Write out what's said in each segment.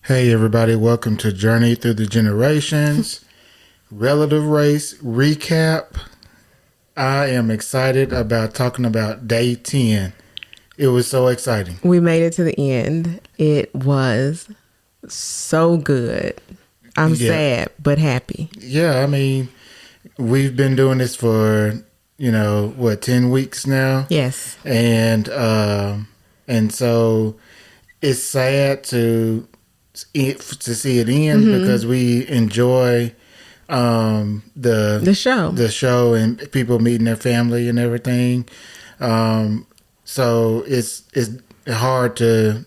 Hey everybody, welcome to Journey Through the Generations Relative Race Recap. I am excited about talking about day 10. It was so exciting. We made it to the end. It was so good. I'm sad, but happy. Yeah, I mean, we've been doing this for, 10 weeks now? Yes. And so it's sad to see it end because we enjoy the show and people meeting their family and everything. So it's hard to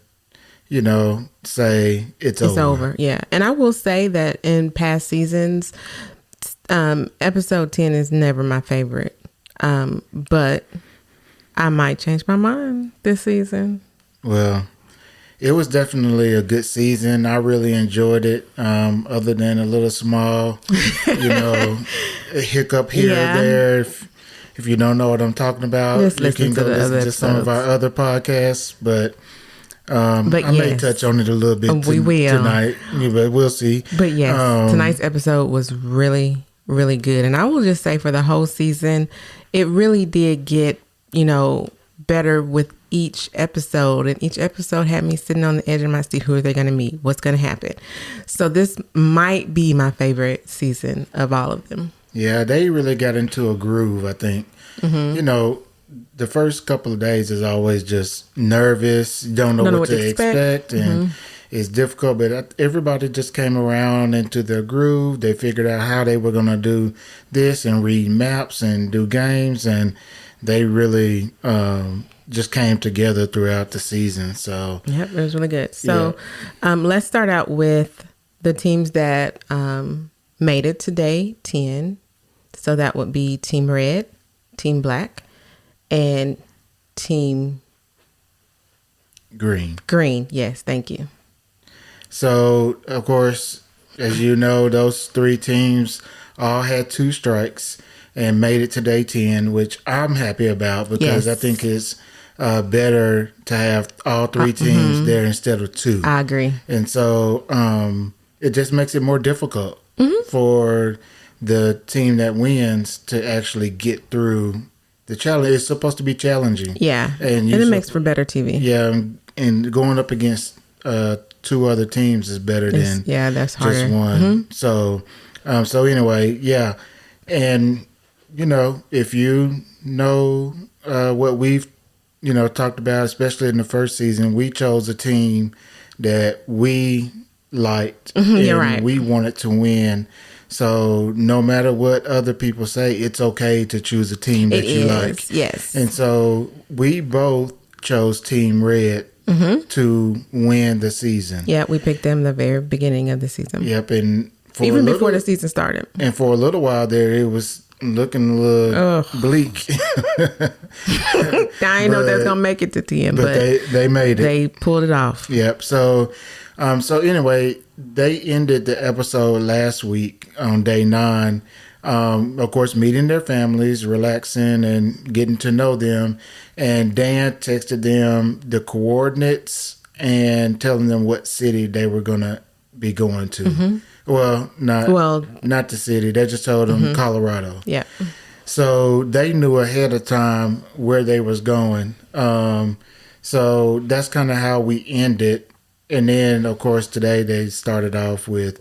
say it's over. Yeah. And I will say that in past seasons, episode 10 is never my favorite, but I might change my mind this season. Well, it was definitely a good season. I really enjoyed it. Other than a little small, a hiccup here or there. If you don't know what I'm talking about, you can go listen to some of our other podcasts. But I may touch on it a little bit tonight. But we'll see. But yes, tonight's episode was really, really good. And I will just say for the whole season, it really did get, better with each episode, and each episode had me sitting on the edge of my seat. Who are they going to meet? What's going to happen? So this might be my favorite season of all of them. Yeah, they really got into a groove, I think. Mm-hmm. The first couple of days is always just nervous. You don't know what to expect and it's difficult, but everybody just came around into their groove. They figured out how they were going to do this and read maps and do games, and they really just came together throughout the season. So yep, it was really good. So let's start out with the teams that made it to day 10. So that would be Team Red, Team Black, and Team Green. Green, yes, thank you. So, of course, as you know, those three teams all had 2 strikes and made it to day 10, which I'm happy about because I think it's better to have all 3 teams there instead of 2. I agree. And so it just makes it more difficult for the team that wins to actually get through the challenge. It's supposed to be challenging. Yeah, and it makes for better TV. Yeah, and going up against 2 other teams is better than that's harder. Just one. So anyway, yeah. And, if you know what we've, talked about, especially in the first season, we chose a team that we liked and we wanted to win. So no matter what other people say, it's okay to choose a team that you like. Yes. And so we both chose Team Red to win the season. Yeah, we picked them the very beginning of the season. Yep, and even before the season started. And for a little while there, it was looking a little bleak. I didn't know that's gonna make it to 10, but they made it. They pulled it off. Yep. So anyway, they ended the episode last week on day 9. Of course, meeting their families, relaxing, and getting to know them. And Dan texted them the coordinates and telling them what city they were gonna be going to. Well, not the city. They just told them Colorado. Yeah. So they knew ahead of time where they was going. So that's kind of how we ended. And then, of course, today they started off with,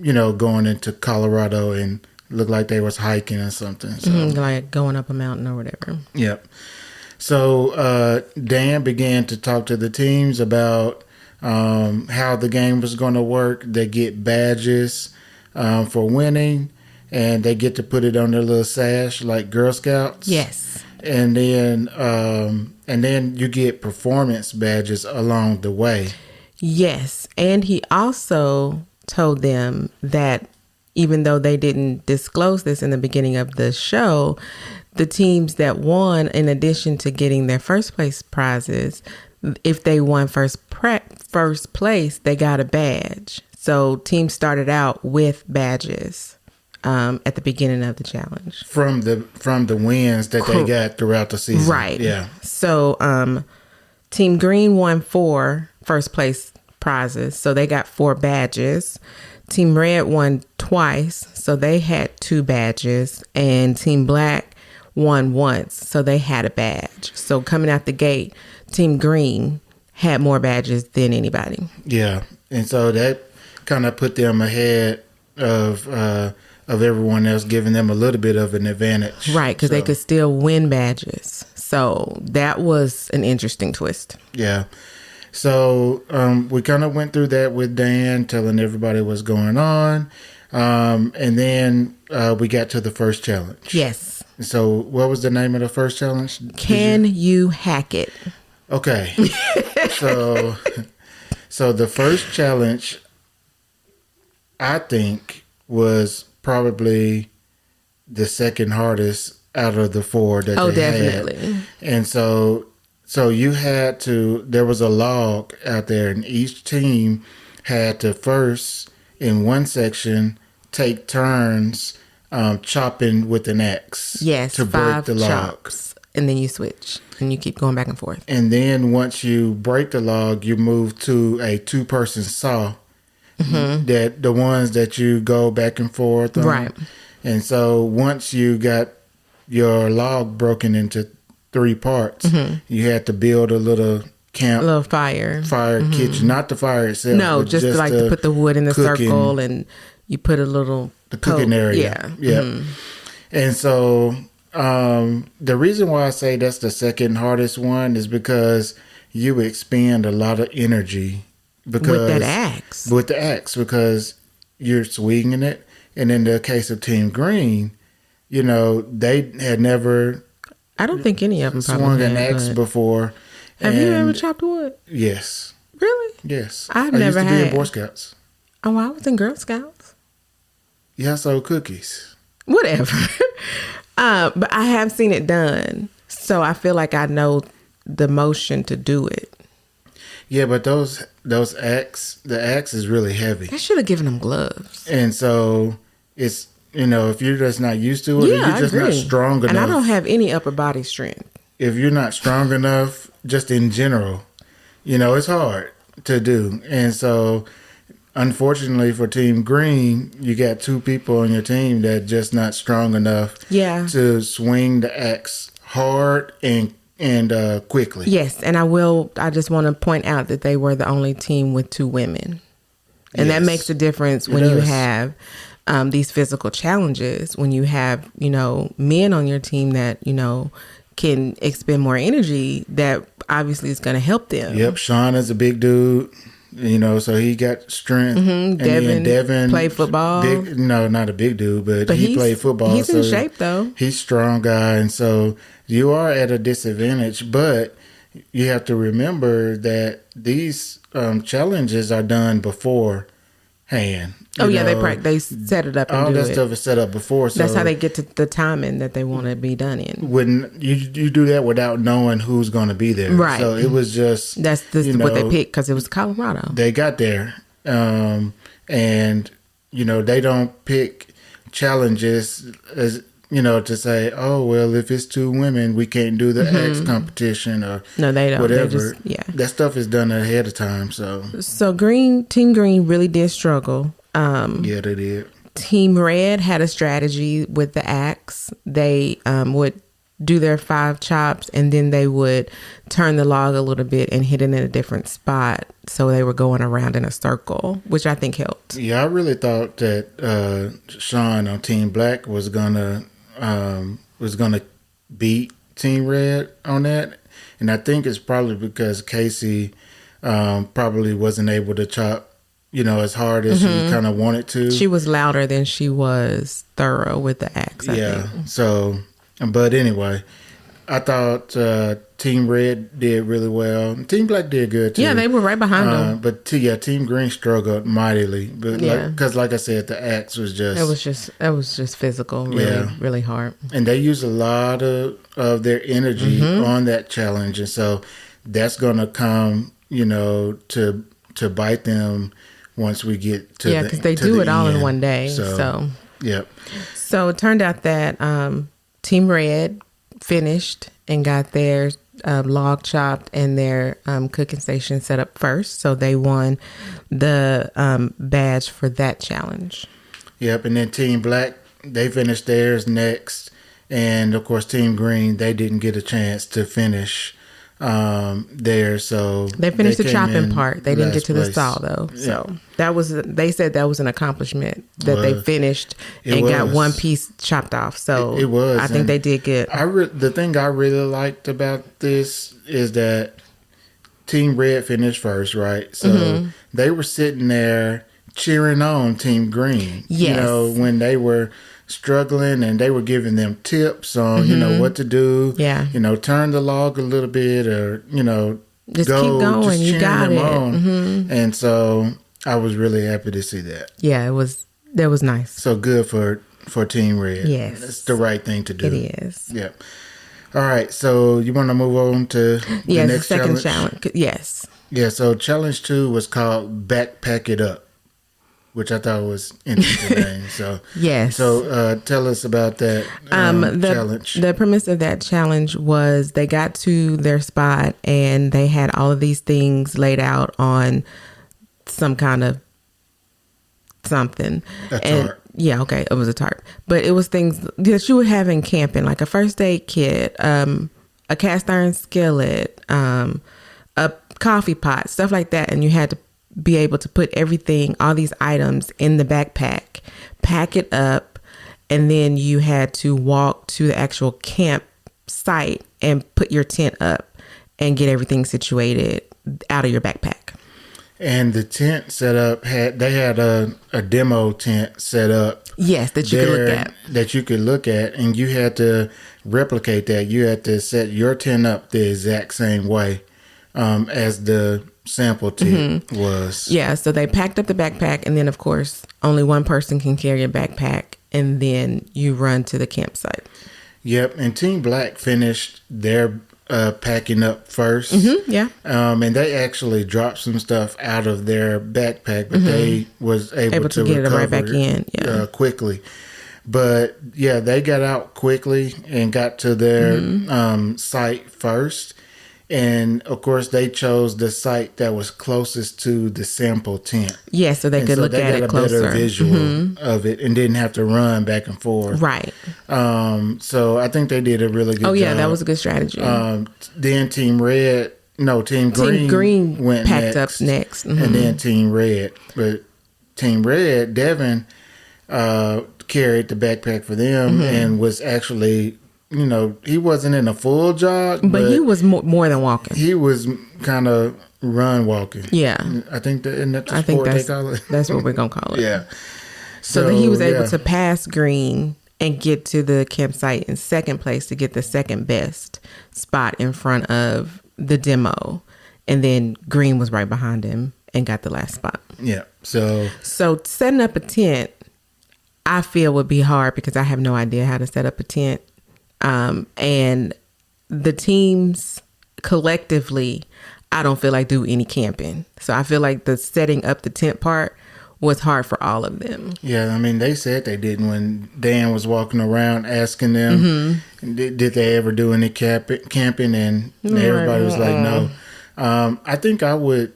going into Colorado and looked like they was hiking or something. So. Like going up a mountain or whatever. Yep. So Dan began to talk to the teams about how the game was going to work. They get badges for winning, and they get to put it on their little sash like Girl Scouts. Yes. And then you get performance badges along the way. Yes. And he also told them that even though they didn't disclose this in the beginning of the show, the teams that won, in addition to getting their first place prizes, if they won first place, they got a badge. So teams started out with badges at the beginning of the challenge from the wins that they got throughout the season. Right. Yeah. So Team Green won 4 first place prizes. So they got 4 badges. Team Red won twice. So they had 2 badges. And Team Black won once. So they had a badge. So coming out the gate, Team Green had more badges than anybody. Yeah. And so that kind of put them ahead of everyone else, giving them a little bit of an advantage. Right, because they could still win badges. So that was an interesting twist. Yeah. So we kind of went through that with Dan, telling everybody what's going on. And then we got to the first challenge. Yes. So what was the name of the first challenge? Can you hack it? Okay. So the first challenge, I think, was probably the second hardest out of the 4 that they definitely had. And so you had to, there was a log out there, and each team had to first, in one section, take turns chopping with an axe. Yes, to break the log. chops, and then you switch, and you keep going back and forth. And then once you break the log, you move to a 2-person saw. That the ones that you go back and forth on. Right. And so once you got your log broken into 3 parts, you had to build a little camp, a little fire kitchen, not the fire itself. No, just like to put the wood in the circle, and you put a little cooking area. Yeah. And so the reason why I say that's the second hardest one is because you expend a lot of energy. Because, with that axe. With the axe, because you're swinging it. And in the case of Team Green, they had never... I don't think any of them swung an axe before. Have you ever chopped wood? Yes. Really? Yes. I never used to be in Boy Scouts. Oh, I was in Girl Scouts. Yeah, I sold cookies. Whatever. But I have seen it done. So I feel like I know the motion to do it. Yeah, but the axe is really heavy. I should have given them gloves. And so it's, if you're just not used to it, yeah, or you're just not strong enough. And I don't have any upper body strength. If you're not strong enough, just in general, it's hard to do. And so, unfortunately for Team Green, you got 2 people on your team that just not strong enough to swing the axe hard and quickly. Yes, and I just want to point out that they were the only team with 2 women. And that makes a difference when you have these physical challenges, when you have, men on your team that, can expend more energy, that obviously is going to help them. Yep, Sean is a big dude, so he got strength. And Devin played football. Not a big dude, but he played football. He's in shape, though. He's a strong guy, and so you are at a disadvantage, but you have to remember that these challenges are done beforehand. They set it up and all do that stuff is set up before. So that's how they get to the timing that they want to be done in. When you do that without knowing who's going to be there, right? So it was just what they picked because it was Colorado. They got there, and they don't pick challenges as to say, oh well, if it's 2 women, we can't do the axe competition or no, they don't. Whatever. That stuff is done ahead of time. So Team Green really did struggle. Yeah, they did. Team Red had a strategy with the axe. They would do their 5 chops, and then they would turn the log a little bit and hit it in a different spot. So they were going around in a circle, which I think helped. Yeah, I really thought that Sean on Team Black was gonna beat Team Red on that, and I think it's probably because Casey probably wasn't able to chop as hard as she kind of wanted to. She was louder than she was thorough with the axe, I think. So, but anyway, I thought Team Red did really well. Team Black did good too. Yeah, they were right behind them. But Team Green struggled mightily. But because like I said, the axe was just... It was just physical, really, really hard. And they used a lot of their energy on that challenge. And so that's going to come, to bite them once we get to because they do it all in one day. So yep. So it turned out that Team Red finished and got their log chopped and their cooking station set up first. So they won the badge for that challenge. Yep. And then Team Black, they finished theirs next. And of course, Team Green, they didn't get a chance to finish there. So they finished the chopping part. They didn't get to the saw though. Yeah. So they said that was an accomplishment that they finished and got one piece chopped off. So it was. I think they did good. The thing I really liked about this is that Team Red finished first, right? So they were sitting there cheering on Team Green. Yes. You know, when they were struggling and they were giving them tips on, you know, what to do. Yeah. You know, turn the log a little bit or, you know, just keep going. You got it. And so I was really happy to see that. Yeah, that was nice. So good for Team Red. Yes. It's the right thing to do. It is. Yeah. All right. So you want to move on to the next second challenge? Yes. Yeah. So challenge 2 was called Backpack It Up, which I thought was interesting name. So yes. So tell us about that challenge. The premise of that challenge was they got to their spot and they had all of these things laid out on some kind of something. A tarp. Yeah, okay, it was a tarp. But it was things that you would have in camping, like a first aid kit, a cast iron skillet, a coffee pot, stuff like that. And you had to be able to put everything, all these items in the backpack, pack it up, and then you had to walk to the actual campsite and put your tent up and get everything situated out of your backpack. And the tent set up had a demo tent set up. Yes, that you could look at. That you could look at, and you had to replicate that. You had to set your tent up the exact same way as the sample tent was. Yeah, so they packed up the backpack, and then of course only one person can carry a backpack, and then you run to the campsite. Yep, and Team Black finished their packing up first. Yeah. And they actually dropped some stuff out of their backpack, but they was able to get it recover right back in quickly. But yeah, they got out quickly and got to their site first. And of course, they chose the site that was closest to the sample tent. Yeah, so they could look at it closer. They got a better visual of it and didn't have to run back and forth. Right. So I think they did a really good job. Oh, yeah, that was a good strategy. Then Team Green went packed up next. And then Team Red. But Team Red, Devin, carried the backpack for them and was actually... You know, he wasn't in a full jog, but he was more than walking. He was kind of run walking. Yeah, I think that's they call it. That's what we're gonna call it. Yeah. So that he was able to pass Green and get to the campsite in second place to get the second best spot in front of the demo, and then Green was right behind him and got the last spot. Yeah. So setting up a tent, I feel would be hard because I have no idea how to set up a tent. And the teams collectively, I don't feel like do any camping. So I feel like the setting up the tent part was hard for all of them. Yeah, I mean, they said they didn't when Dan was walking around asking them, did they ever do any camping? And everybody was like, no. I think I would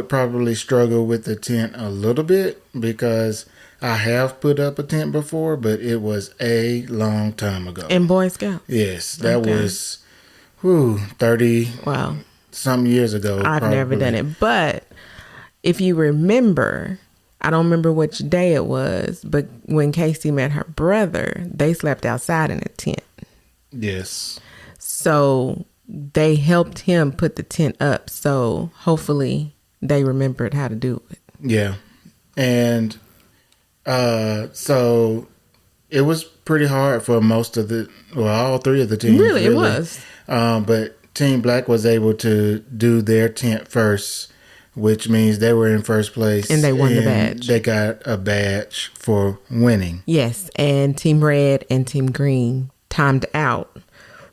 probably struggle with the tent a little bit because I have put up a tent before, but it was a long time ago. In Boy Scout? Yes, that was 30 some years ago. I've never done it. But if you remember, I don't remember which day it was, but when Casey met her brother, they slept outside in a tent. Yes. So they helped him put the tent up. So hopefully they remembered how to do it. Yeah. And so it was pretty hard for all three of the teams. Really, it was. But Team Black was able to do their tent first, which means they were in first place. And they won the badge. They got a badge for winning. Yes, and Team Red and Team Green timed out,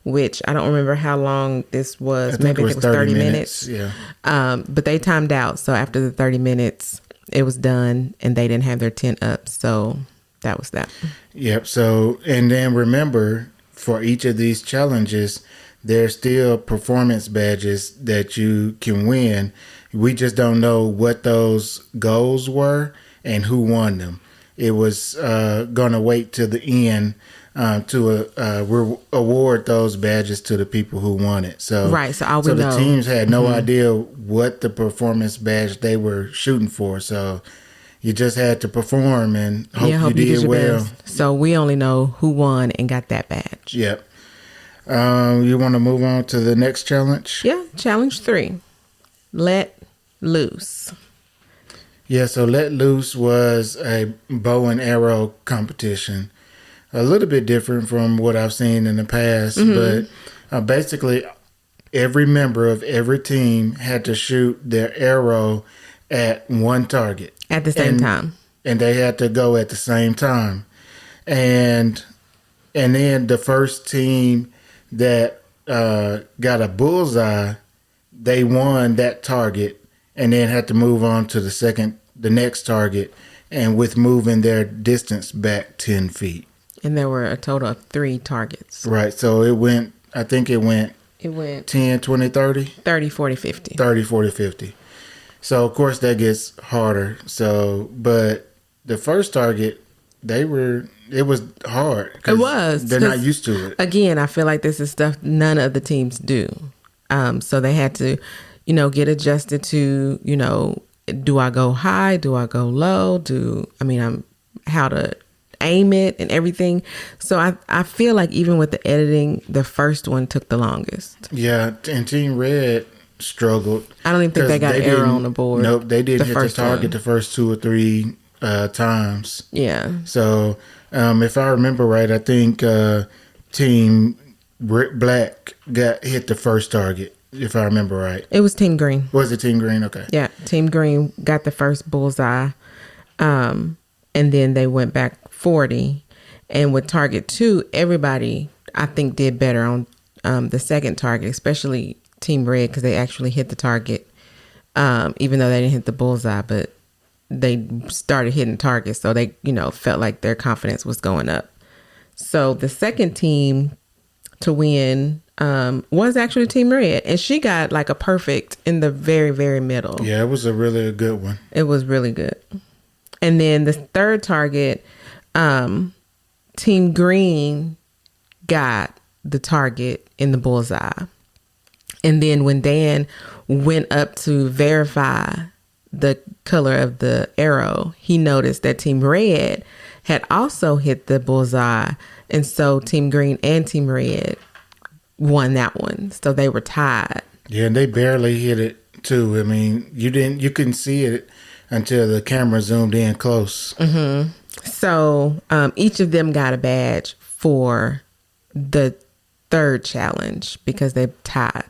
which I don't remember how long this was. Maybe it was 30 minutes. Yeah. But they timed out. So after the 30 minutes... it was done and they didn't have their tent up. So that was that. Yep. So, and then remember, for each of these challenges, there's still performance badges that you can win. We just don't know what those goals were and who won them. It was going to wait till the end to award those badges to the people who won it. So, right. So the teams had no idea what the performance badge they were shooting for. So you just had to perform and hope you did well. Best. So we only know who won and got that badge. Yep. You want to move on to the next challenge? Yeah. Challenge 3. Let loose. Yeah, so Let Loose was a bow and arrow competition. A little bit different from what I've seen in the past, but basically every member of every team had to shoot their arrow at one target. At the same time. And they had to go at the same time. And then the first team that got a bullseye, they won that target. And then had to move on to the next target, and with moving their distance back 10 feet. And there were a total of 3 targets. Right. So it went 10, 20, 30? 30, 40, 50. 30, 40, 50. So, of course, that gets harder. So, but the first target, it was hard. It was. They're not used to it. Again, I feel like this is stuff none of the teams do. So they had to, get adjusted to, do I go high? Do I go low? How to aim it and everything. So I feel like even with the editing, the first one took the longest. Yeah, and Team Red struggled. I don't even think they got an arrow on the board. Nope, they didn't hit the target the first 2 or 3 times. Yeah. So if I remember right, I think Team Black got hit the first target. If I remember right. It was Team Green. Was it Team Green? Okay. Yeah. Team Green got the first bullseye. And then they went back 40. And with target 2, everybody, I think, did better on the second target, especially Team Red, because they actually hit the target, even though they didn't hit the bullseye. But they started hitting targets. So they, felt like their confidence was going up. So the second team to win was actually Team Red, and she got like a perfect in the very, very middle. Yeah, it was a really good one. It was really good. And then the third target, Team Green got the target in the bullseye. And then when Dan went up to verify the color of the arrow, he noticed that Team Red had also hit the bullseye, and so Team Green and Team Red won that one. So they were tied. Yeah, and they barely hit it too. I mean, you couldn't see it until the camera zoomed in close. Mm-hmm. So each of them got a badge for the third challenge because they tied.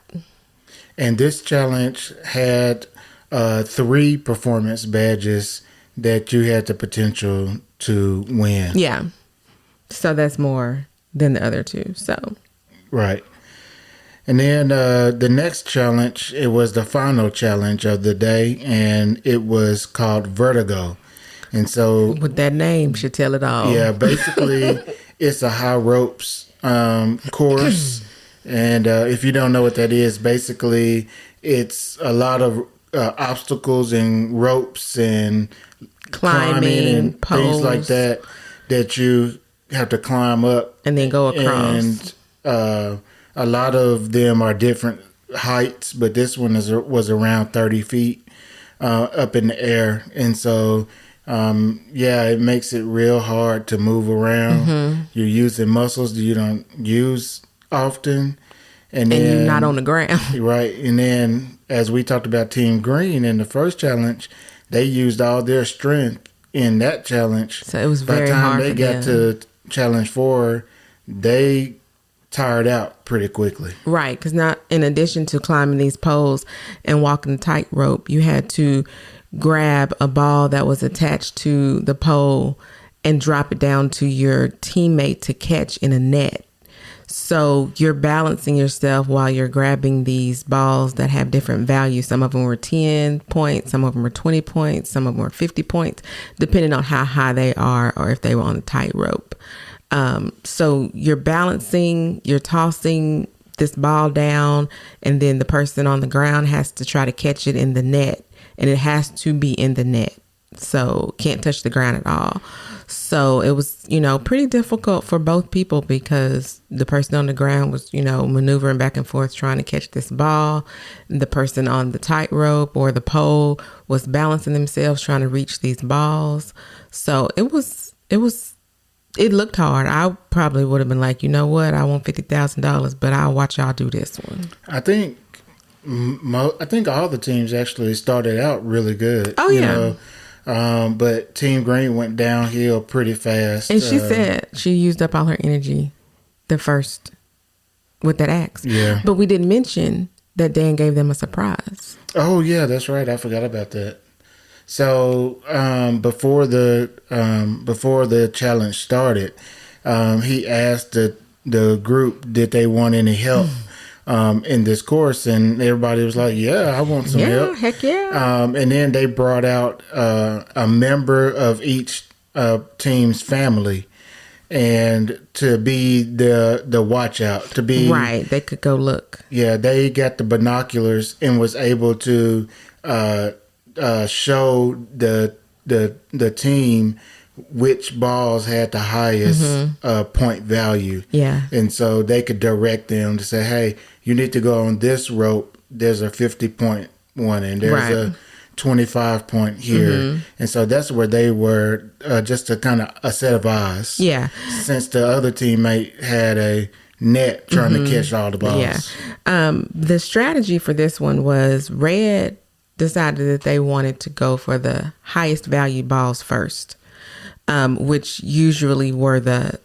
And this challenge had 3 performance badges that you had the potential to win. Yeah. So that's more than the other 2. So. Right. And then the next challenge, it was the final challenge of the day, and it was called Vertigo. And so... with that name should tell it all. Yeah, basically, it's a high ropes course. And if you don't know what that is, basically, it's a lot of obstacles and ropes and climbing and poles, things like that you have to climb up. And then go across. And a lot of them are different heights, but this one was around 30 feet up in the air. And so, it makes it real hard to move around. Mm-hmm. You're using muscles that you don't use often. And then, you're not on the ground. Right. And then, as we talked about Team Green in the first challenge, they used all their strength in that challenge. So it was very hard. By the time they got to challenge 4, they tired out pretty quickly. Right, because not in addition to climbing these poles and walking the tightrope, you had to grab a ball that was attached to the pole and drop it down to your teammate to catch in a net. So you're balancing yourself while you're grabbing these balls that have different values. Some of them were 10 points, some of them were 20 points, some of them were 50 points, depending on how high they are or if they were on a tightrope. So you're balancing, you're tossing this ball down, and then the person on the ground has to try to catch it in the net, and it has to be in the net. So can't touch the ground at all. So it was, pretty difficult for both people because the person on the ground was, maneuvering back and forth trying to catch this ball. The person on the tightrope or the pole was balancing themselves trying to reach these balls. So it looked hard. I probably would have been like, you know what? I want $50,000, but I'll watch y'all do this one. I think all the teams actually started out really good. Oh, yeah. But Team Green went downhill pretty fast. And she said she used up all her energy the first with that axe. Yeah. But we didn't mention that Dan gave them a surprise. Oh, yeah, that's right. I forgot about that. So before the challenge started, he asked the group, did they want any help in this course, and everybody was like, yeah, I want some help. Heck yeah. And then they brought out a member of each team's family, and to be the watch out, to be right. They could go look. Yeah, they got the binoculars and was able to show the team which balls had the highest point value. Yeah. And so they could direct them to say, hey, you need to go on this rope. There's a 50-point one, and there's a 25-point here. And so that's where they were, just a kind of a set of eyes. Yeah. Since the other teammate had a net trying to catch all the balls. Yeah. The strategy for this one was Red decided that they wanted to go for the highest value balls first, which usually were the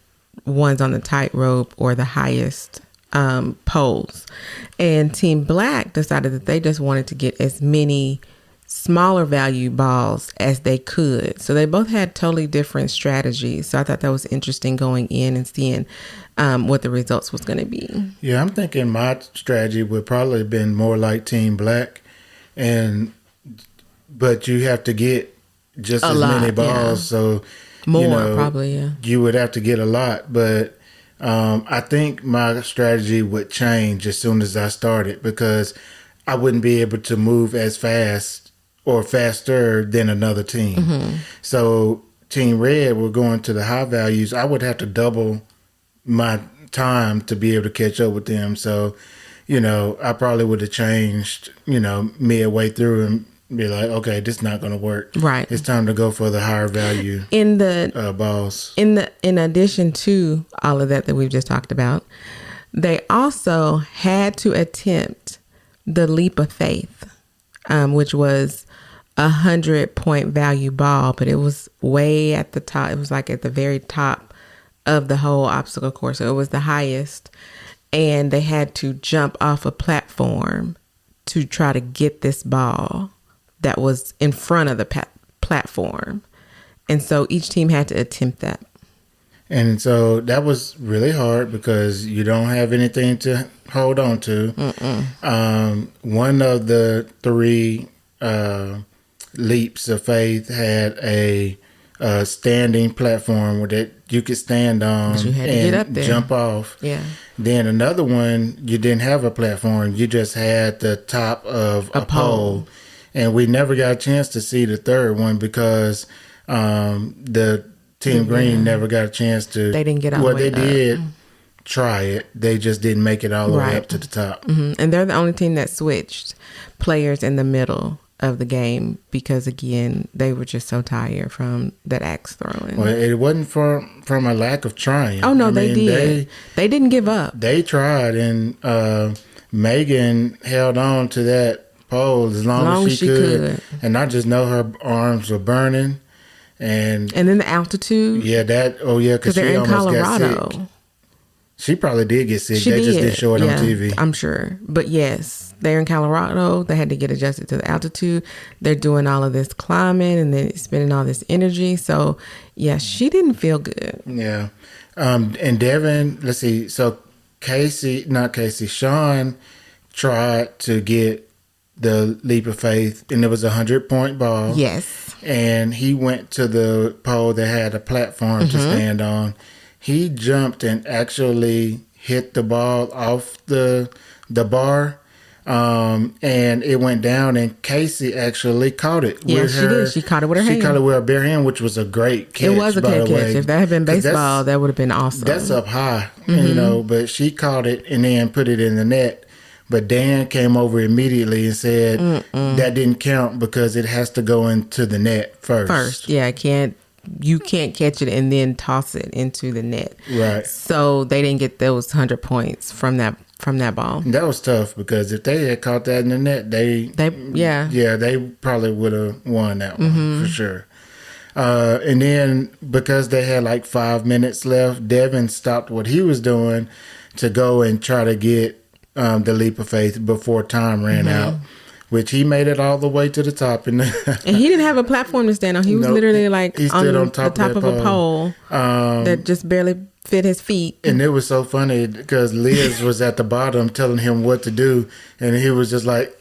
ones on the tightrope or the highest poles. And Team Black decided that they just wanted to get as many smaller value balls as they could. So they both had totally different strategies. So I thought that was interesting going in and seeing what the results was going to be. Yeah, I'm thinking my strategy would probably have been more like Team Black. But you have to get just as many balls, so more probably. Yeah, you would have to get a lot. But I think my strategy would change as soon as I started, because I wouldn't be able to move as fast or faster than another team. So Team Red were going to the high values. I would have to double my time to be able to catch up with them. So I probably would have changed, midway through and be like, okay, this is not going to work. Right. It's time to go for the higher value balls. In addition to all of that we've just talked about, they also had to attempt the leap of faith, which was 100-point value ball, but it was way at the top. It was like at the very top of the whole obstacle course. So it was the highest. And they had to jump off a platform to try to get this ball that was in front of the platform. And so each team had to attempt that. And so that was really hard because you don't have anything to hold on to. One of the three leaps of faith had a standing platform that you could stand on you had to get up there, jump off. Yeah. Then another one, you didn't have a platform. You just had the top of a pole. And we never got a chance to see the third one because the Team Green never got a chance to. They didn't get all the way up. Well, they did try it. They just didn't make it all the way up to the top. And they're the only team that switched players in the middle of the game because, again, they were just so tired from that axe throwing. Well, it wasn't from a lack of trying. Oh, no, they did. They didn't give up. They tried, and Megan held on to that pole as long as she could. And I just know her arms were burning. And then the altitude. Yeah, because they're in Colorado. Got sick. She probably did get sick. Just didn't show it on TV. I'm sure. But yes, they're in Colorado. They had to get adjusted to the altitude. They're doing all of this climbing and then spending all this energy. So, yeah, she didn't feel good. Yeah. And Devin, let's see. So, Sean tried to get the leap of faith, and it was 100-point ball. Yes. And he went to the pole that had a platform to stand on. He jumped and actually hit the ball off the bar. And it went down, and Casey actually caught it. Yeah, she did. She caught it with her hand. She caught it with her bare hand, which was a great catch. It was a great catch. If that had been baseball, that would have been awesome. That's up high, you know, but she caught it and then put it in the net. But Dan came over immediately and said that didn't count because it has to go into the net first. Yeah, you can't catch it and then toss it into the net. Right. So they didn't get those 100 points from that ball. And that was tough because if they had caught that in the net, they probably would have won that one for sure. And then because they had like 5 minutes left, Devin stopped what he was doing to go and try to get the leap of faith before time ran out, which he made it all the way to the top. And he didn't have a platform to stand on. He was literally like on top of a pole that just barely fit his feet. And it was so funny because Liz was at the bottom telling him what to do, and he was just like,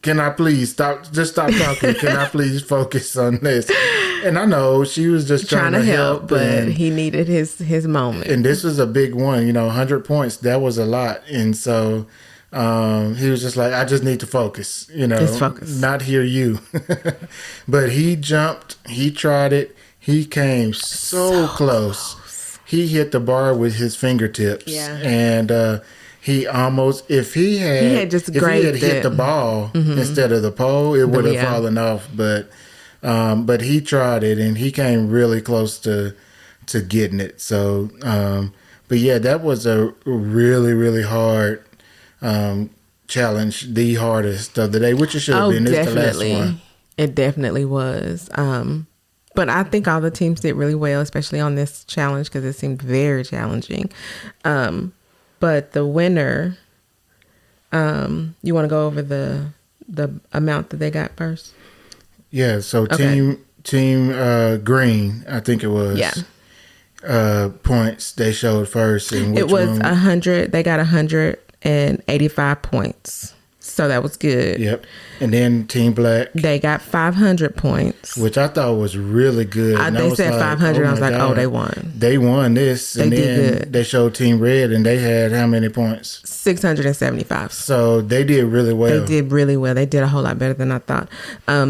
"Can I please stop talking? Can I please focus on this?" And I know she was just trying to help, but he needed his moment. And this was a big one, 100 points. That was a lot, and so he was just like, "I just need to focus, just focus, not hear you." But he jumped, he tried it, he came so close. He hit the bar with his fingertips, and he almost, if he had hit the ball instead of the pole, it would have fallen off. But he tried it, and he came really close to getting it. So, but yeah, that was a really, really hard challenge, the hardest of the day, which it should have been. Definitely. It's the last one. It definitely was. But I think all the teams did really well, especially on this challenge because it seemed very challenging. But the winner, you want to go over the amount that they got first? Yeah, so Team Green, I think it was. Yeah. Points they showed first. And it was 100. They got 185 points. So that was good. Yep. And then Team Black, they got 500 points, which I thought was really good. They said 500. I was like, God, they won. They won this. They did good. They showed Team Red, and they had how many points? 675. So they did really well. They did really well. They did a whole lot better than I thought.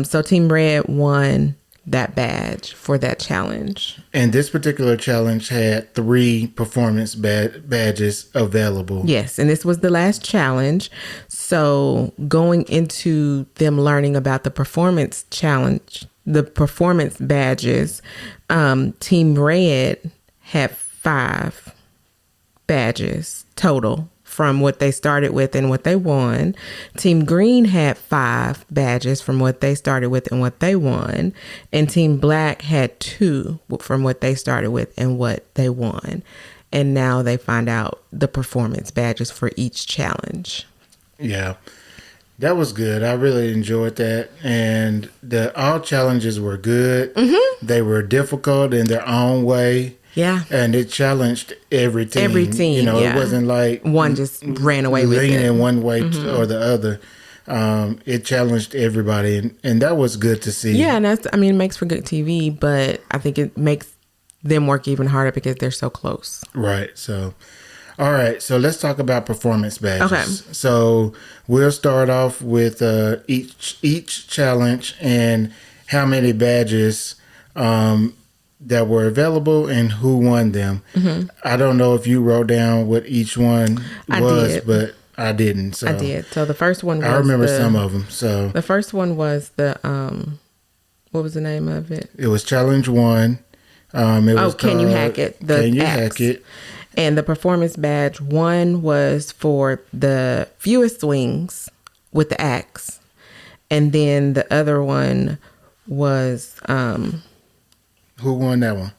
So Team Red won that badge for that challenge. And this particular challenge had 3 performance badges available. Yes, and this was the last challenge. So going into them learning about the performance challenge, the performance badges, Team Red had 5 badges total from what they started with and what they won. Team Green had 5 badges from what they started with and what they won. And Team Black had 2 from what they started with and what they won. And now they find out the performance badges for each challenge. Yeah, that was good. I really enjoyed that. And all challenges were good. They were difficult in their own way. Yeah. And it challenged every team. It wasn't like one just ran away with it. Leaning one way or the other. It challenged everybody. And that was good to see. Yeah, and it makes for good TV, but I think it makes them work even harder because they're so close. Right. So, all right. So let's talk about performance badges. Okay. So we'll start off with each challenge and how many badges that were available and who won them. I don't know if you wrote down what each one was, but I didn't. So I did. So the first one was I remember some of them. So the first one was the what was the name of it? It was Challenge 1. Can You Hack It? Can You Hack It? And the performance badge 1 was for the fewest swings with the axe. And then the other one was who won that one?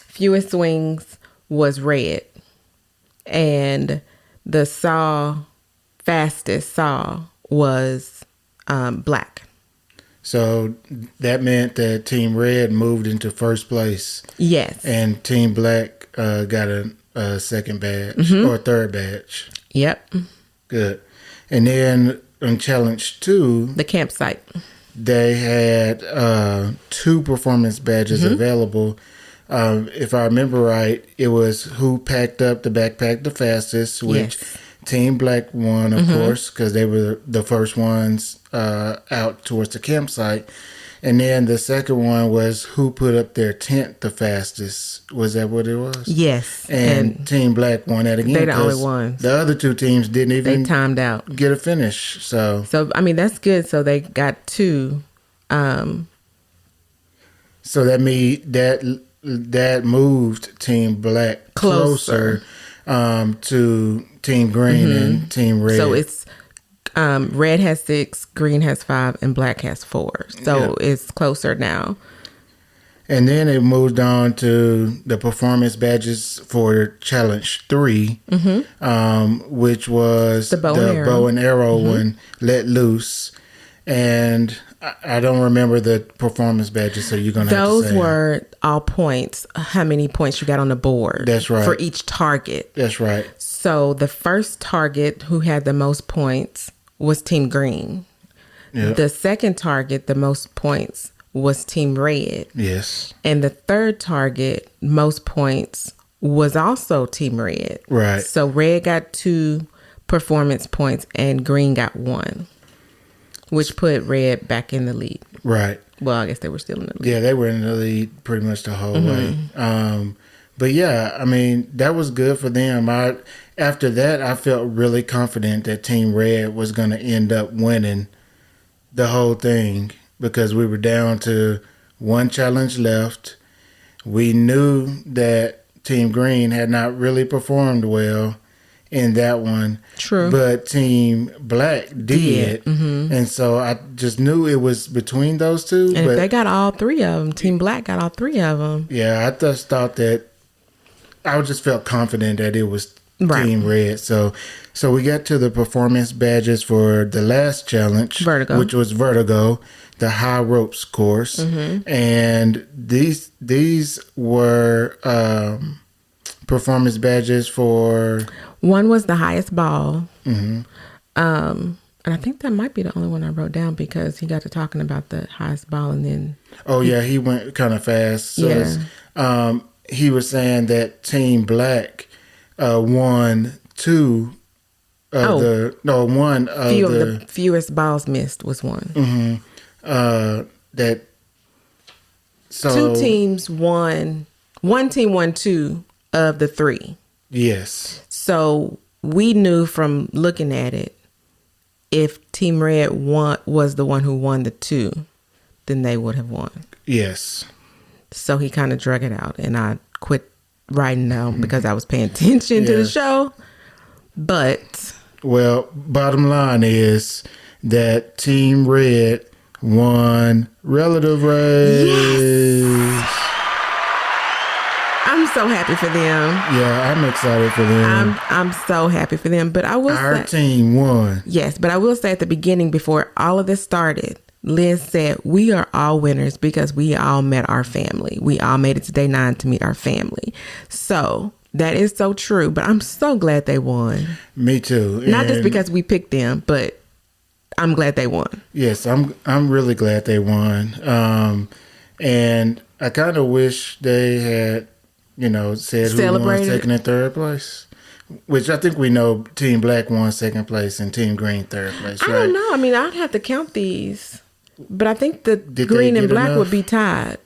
Fewest swings was red. And the fastest saw was black. So that meant that Team Red moved into first place. Yes. And Team Black got a second badge or a third badge. Yep. Good. And then on Challenge 2, the campsite, they had 2 performance badges available. if I remember right, it was who packed up the backpack the fastest, which Team Black won, of course, because they were the first ones out towards the campsite. And then the second one was who put up their tent the fastest. Was that what it was? Yes. And Team Black won that again. They're the only ones. The other two teams didn't even timed out. Get a finish. So I mean, that's good. So they got 2. So that moved Team Black closer to Team Green and Team Red. So it's Red has 6, Green has 5, and Black has 4. So it's closer now. And then it moved on to the performance badges for Challenge 3, which was the bow and arrow one, Let Loose. And I don't remember the performance badges, so you're going to have to say. Those were all points, how many points you got on the board. That's right. For each target. That's right. So the first target who had the most points was Team Green. Yep. The second target, the most points, was Team Red. Yes. And the third target, most points, was also Team Red. Right. So Red got 2 performance points and Green got 1, which put Red back in the lead. Right. Well, I guess they were still in the lead. Yeah, they were in the lead pretty much the whole way. But yeah, I mean, that was good for them. After that, I felt really confident that Team Red was going to end up winning the whole thing because we were down to 1 challenge left. We knew that Team Green had not really performed well in that one. True. But Team Black did. And so I just knew it was between those two. And if they got all 3 of them, Team Black got all 3 of them. Yeah, I just thought that I just felt confident that it was Team Red. So we got to the performance badges for the last challenge, Vertigo, which was Vertigo, the high ropes course. And these were performance badges for... One was the highest ball. And I think that might be the only one I wrote down because he got to talking about the highest ball and then... Oh, yeah, he went kind of fast. So he was saying that Team Black won 2 of one of the fewest balls missed was 1. That... So 2 teams won... 1 team won 2 of the 3. Yes. So we knew from looking at it, if Team Red was the one who won the 2, then they would have won. Yes. So he kind of drug it out, and I quit writing down because I was paying attention to the show. But... Well, bottom line is that Team Red won relative race. Yes! I'm so happy for them. Yeah, I'm excited for them. I'm so happy for them. But I will Our team won. Yes, but I will say at the beginning, before all of this started, Liz said, we are all winners because we all met our family. We all made it to day 9 to meet our family. So that is so true. But I'm so glad they won. Me too. Not just because we picked them, but I'm glad they won. Yes, I'm really glad they won. And I kind of wish they had, said who won second and third place. Which I think we know Team Black won second place and Team Green third place, right? I don't know. I mean, I'd have to count these. But I think the Green and Black would be tied.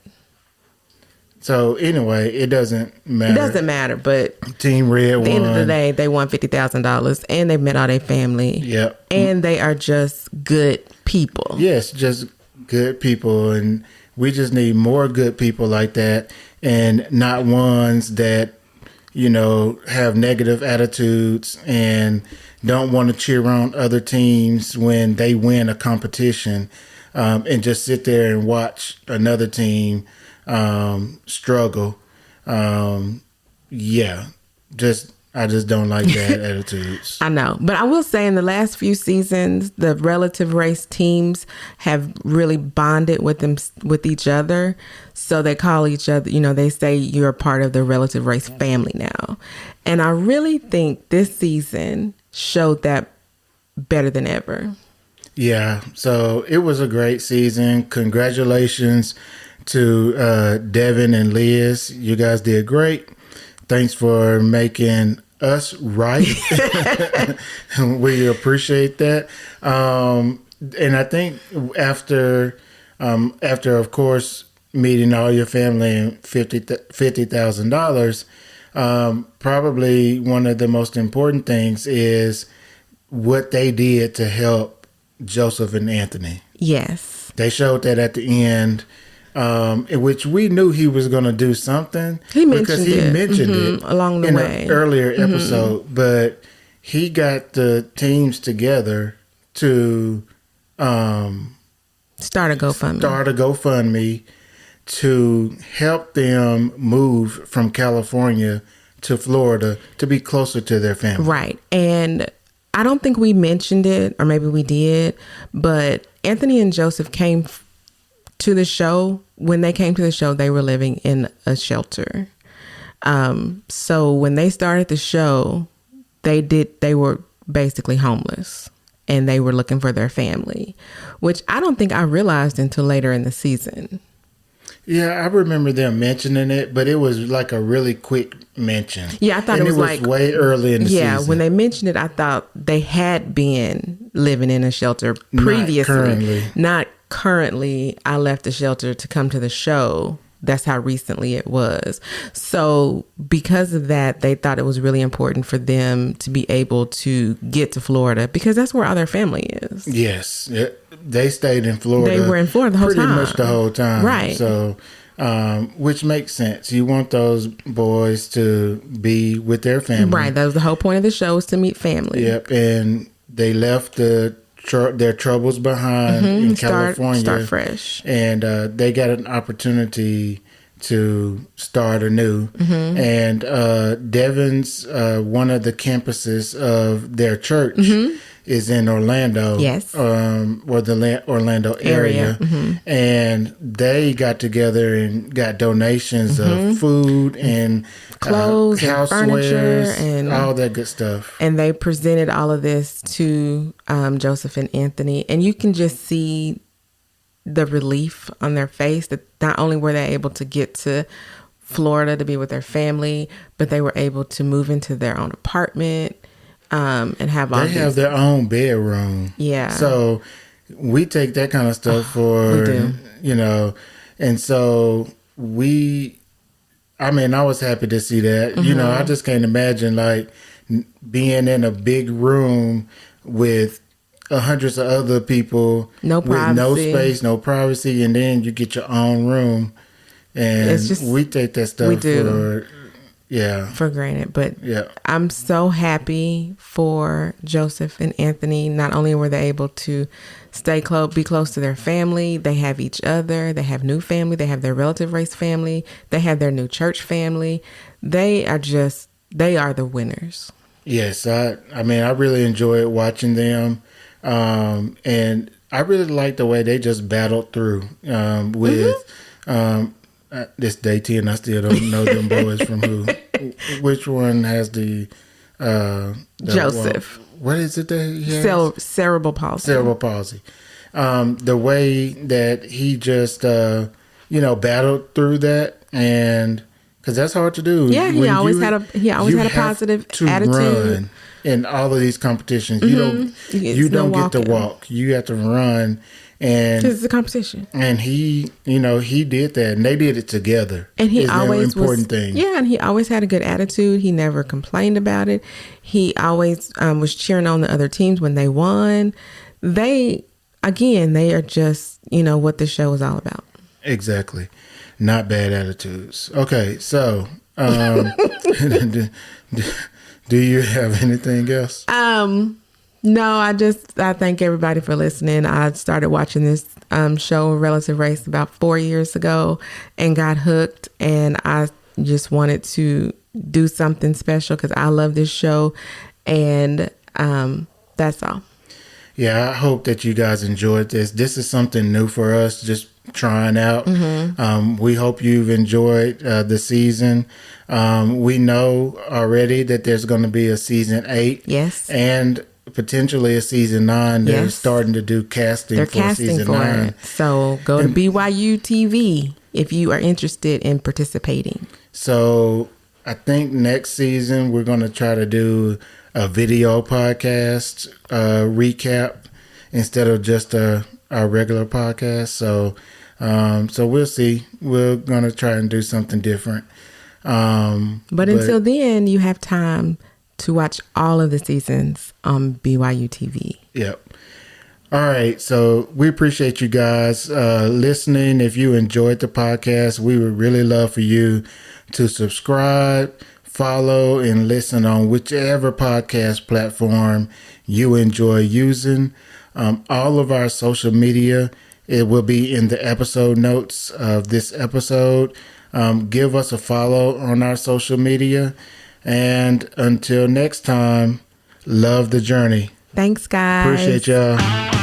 So anyway, it doesn't matter. It doesn't matter, but Team Red won. At the end of the day, they won $50,000 and they met all their family. Yep. And they are just good people. Yes, just good people. And we just need more good people like that and not ones that, have negative attitudes and don't want to cheer on other teams when they win a competition and just sit there and watch another team struggle. I just don't like bad attitudes. I know. But I will say in the last few seasons, the relative race teams have really bonded with each other. So they call each other, they say you're a part of the relative race family now. And I really think this season showed that better than ever. Yeah. So it was a great season. Congratulations to Devin and Liz. You guys did great. Thanks for making us right. We appreciate that. And I think after of course meeting all your family and $50,000, probably one of the most important things is what they did to help Joseph and Anthony. Yes. They showed that at the end, in which we knew he was going to do something. He mentioned it along the way. An earlier episode, but he got the teams together to start a GoFundMe to help them move from California to Florida to be closer to their family. Right. And I don't think we mentioned it, or maybe we did, but Anthony and Joseph came to the show. When they came to the show, they were living in a shelter. So when they started the show, they were basically homeless and they were looking for their family, which I don't think I realized until later in the season. Yeah, I remember them mentioning it, but it was like a really quick mention. Yeah, I thought it was like way early in the season. Yeah, when they mentioned it, I thought they had been living in a shelter previously. Not currently. I left the shelter to come to the show. That's how recently it was. So because of that, they thought it was really important for them to be able to get to Florida because that's where all their family is. Yes. They stayed in Florida. They were in Florida the whole time. Pretty much the whole time. Right. So, which makes sense. You want those boys to be with their family. Right. That was the whole point of the show, is to meet family. Yep. And they left their troubles behind in California. Start fresh. And they got an opportunity to start anew. And Devon's, one of the campuses of their church is in Orlando. Yes. Or the Orlando area. And they got together and got donations of food and clothes and furniture and all that good stuff. And they presented all of this to Joseph and Anthony, and you can just see the relief on their face that not only were they able to get to Florida to be with their family, but they were able to move into their own apartment and have all. They have their own bedroom. Yeah. So we take that kind of stuff for, and so I was happy to see that. I just can't imagine like being in a big room with hundreds of other people, no privacy, with no space, no privacy, and then you get your own room, and we take that stuff for granted. But I'm so happy for Joseph and Anthony. Not only were they able to be close to their family, they have each other, they have new family, they have their relative race family, they have their new church family. They are the winners. Yes, I really enjoyed watching them. And I really like the way they just battled through with this Daty, and I still don't know them boys from who. Which one has the Joseph? What is it that he has? Cerebral palsy. Cerebral palsy. The way that he just battled through that, and because that's hard to do. Yeah, he always had a positive attitude. Run in all of these competitions, you don't get to walk. You have to run, and it's a competition. And he did that, and they did it together. And he always important thing. Yeah, and he always had a good attitude. He never complained about it. He always was cheering on the other teams when they won. They are just what the show is all about. Exactly, not bad attitudes. Okay, so. Do you have anything else? No, I thank everybody for listening. I started watching this show, Relative Race, about 4 years ago and got hooked. And I just wanted to do something special because I love this show. And that's all. Yeah, I hope that you guys enjoyed this. This is something new for us, just trying out. We hope you've enjoyed the season. We know already that there's going to be a season 8. Yes. And potentially a season 9. They're starting to do casting for season 9. It. So go to BYU TV if you are interested in participating. So I think next season we're going to try to do a video podcast recap instead of just our regular podcast. So we'll see. We're going to try and do something different. But until then, you have time to watch all of the seasons on BYU TV. Yep. All right. So we appreciate you guys listening. If you enjoyed the podcast, we would really love for you to subscribe, follow, and listen on whichever podcast platform you enjoy using. All of our social media, it will be in the episode notes of this episode. Give us a follow on our social media. And until next time, love the journey. Thanks, guys. Appreciate y'all.